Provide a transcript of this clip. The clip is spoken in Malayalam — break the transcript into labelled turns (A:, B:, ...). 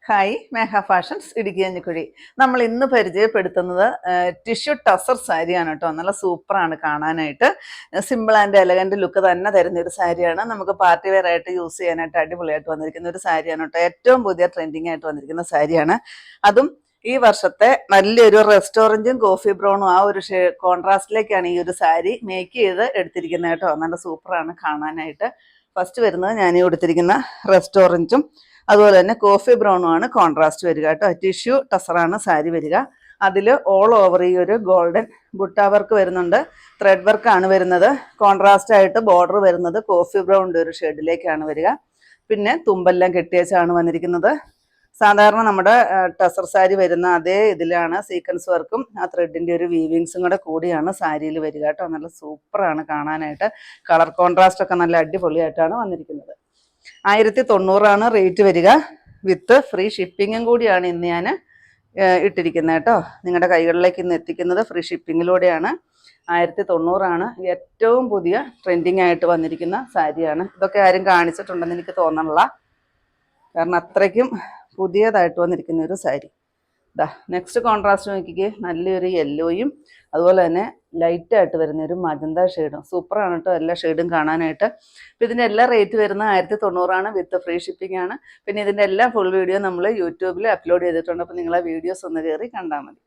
A: ഹായ് മേഘ ഫാഷൻസ് ഇടുക്കി കഞ്ഞിക്കുഴി. നമ്മൾ ഇന്ന് പരിചയപ്പെടുത്തുന്നത് ടിഷ്യൂ ടസർ സാരിയാണ് കേട്ടോ. നല്ല സൂപ്പറാണ് കാണാനായിട്ട്. സിമ്പിൾ ആൻഡ് എലഗന്റ് ലുക്ക് തന്നെ തരുന്ന ഒരു സാരിയാണ്. നമുക്ക് പാർട്ടി വെയർ ആയിട്ട് യൂസ് ചെയ്യാനായിട്ട് അടിപൊളിയായിട്ട് വന്നിരിക്കുന്ന ഒരു സാരിയാണ് കേട്ടോ. ഏറ്റവും പുതിയ ട്രെൻഡിങ് ആയിട്ട് വന്നിരിക്കുന്ന സാരിയാണ്. അതും ഈ വർഷത്തെ നല്ലൊരു റെസ്റ്റോറൻറ്റും കോഫി ബ്രൗണും ആ ഒരു കോൺട്രാസ്റ്റിലേക്കാണ് ഈ ഒരു സാരി മേക്ക് ചെയ്ത് എടുത്തിരിക്കുന്നത് കേട്ടോ. നല്ല സൂപ്പറാണ് കാണാനായിട്ട്. ഫസ്റ്റ് വരുന്നത് ഞാൻ ഈ കൊടുത്തിരിക്കുന്ന റെസ്റ്റോറൻറ്റും അതുപോലെ തന്നെ കോഫി ബ്രൗണും ആണ് കോൺട്രാസ്റ്റ് വരിക കേട്ടോ. ടിഷ്യൂ ടസറാണ് സാരി വരിക. അതിൽ ഓൾ ഓവർ ഈ ഒരു ഗോൾഡൻ ബുട്ട വർക്ക് വരുന്നുണ്ട്. ത്രെഡ് വർക്കാണ് വരുന്നത്. കോൺട്രാസ്റ്റ് ആയിട്ട് ബോർഡർ വരുന്നത് കോഫി ബ്രൗണിൻ്റെ ഒരു ഷെയ്ഡിലേക്കാണ് വരിക. പിന്നെ തുമ്പെല്ലാം കെട്ടിയേച്ചാണ് വന്നിരിക്കുന്നത്. സാധാരണ നമ്മുടെ ടസർ സാരി വരുന്ന അതേ ഇതിലാണ് സീക്വൻസ് വർക്കും ആ ത്രെഡിൻ്റെ ഒരു വീവിങ്സും കൂടെ കൂടിയാണ് സാരിയിൽ വരിക കേട്ടോ. നല്ല സൂപ്പറാണ് കാണാനായിട്ട്. കളർ കോൺട്രാസ്റ്റ് ഒക്കെ നല്ല അടിപൊളിയായിട്ടാണ് വന്നിരിക്കുന്നത്. 1090 റേറ്റ് വരിക. വിത്ത് ഫ്രീ ഷിപ്പിങ്ങും കൂടിയാണ് ഇന്ന് ഞാൻ ഇട്ടിരിക്കുന്നത് കേട്ടോ. നിങ്ങളുടെ കൈകളിലേക്ക് ഇന്ന് എത്തിക്കുന്നത് ഫ്രീ ഷിപ്പിങ്ങിലൂടെയാണ്. 1090 ഏറ്റവും പുതിയ ട്രെൻഡിങ് ആയിട്ട് വന്നിരിക്കുന്ന സാരിയാണ്. ഇതൊക്കെ ആരും കാണിച്ചിട്ടുണ്ടെന്ന് എനിക്ക് തോന്നണില്ല, കാരണം അത്രയ്ക്കും പുതിയതായിട്ട് വന്നിരിക്കുന്ന ഒരു സാരി. നെക്സ്റ്റ് കോൺട്രാസ്റ്റ് നോക്കിക്കേ. നല്ലൊരു യെല്ലോയും അതുപോലെ തന്നെ ലൈറ്റായിട്ട് വരുന്ന ഒരു മജന്ത ഷെയ്ഡും. സൂപ്പറാണ് കേട്ടോ എല്ലാ ഷെയ്ഡും കാണാനായിട്ട്. അപ്പോൾ ഇതിൻ്റെ എല്ലാ റേറ്റ് വരുന്നത് 1090 വിത്ത് ഫ്രീ ഷിപ്പിംഗ് ആണ്. പിന്നെ ഇതിൻ്റെ എല്ലാ ഫുൾ വീഡിയോ നമ്മൾ യൂട്യൂബിൽ അപ്ലോഡ് ചെയ്തിട്ടുണ്ട്. അപ്പോൾ നിങ്ങൾ ആ വീഡിയോസ് ഒന്ന് കയറി കണ്ടാൽ മതി.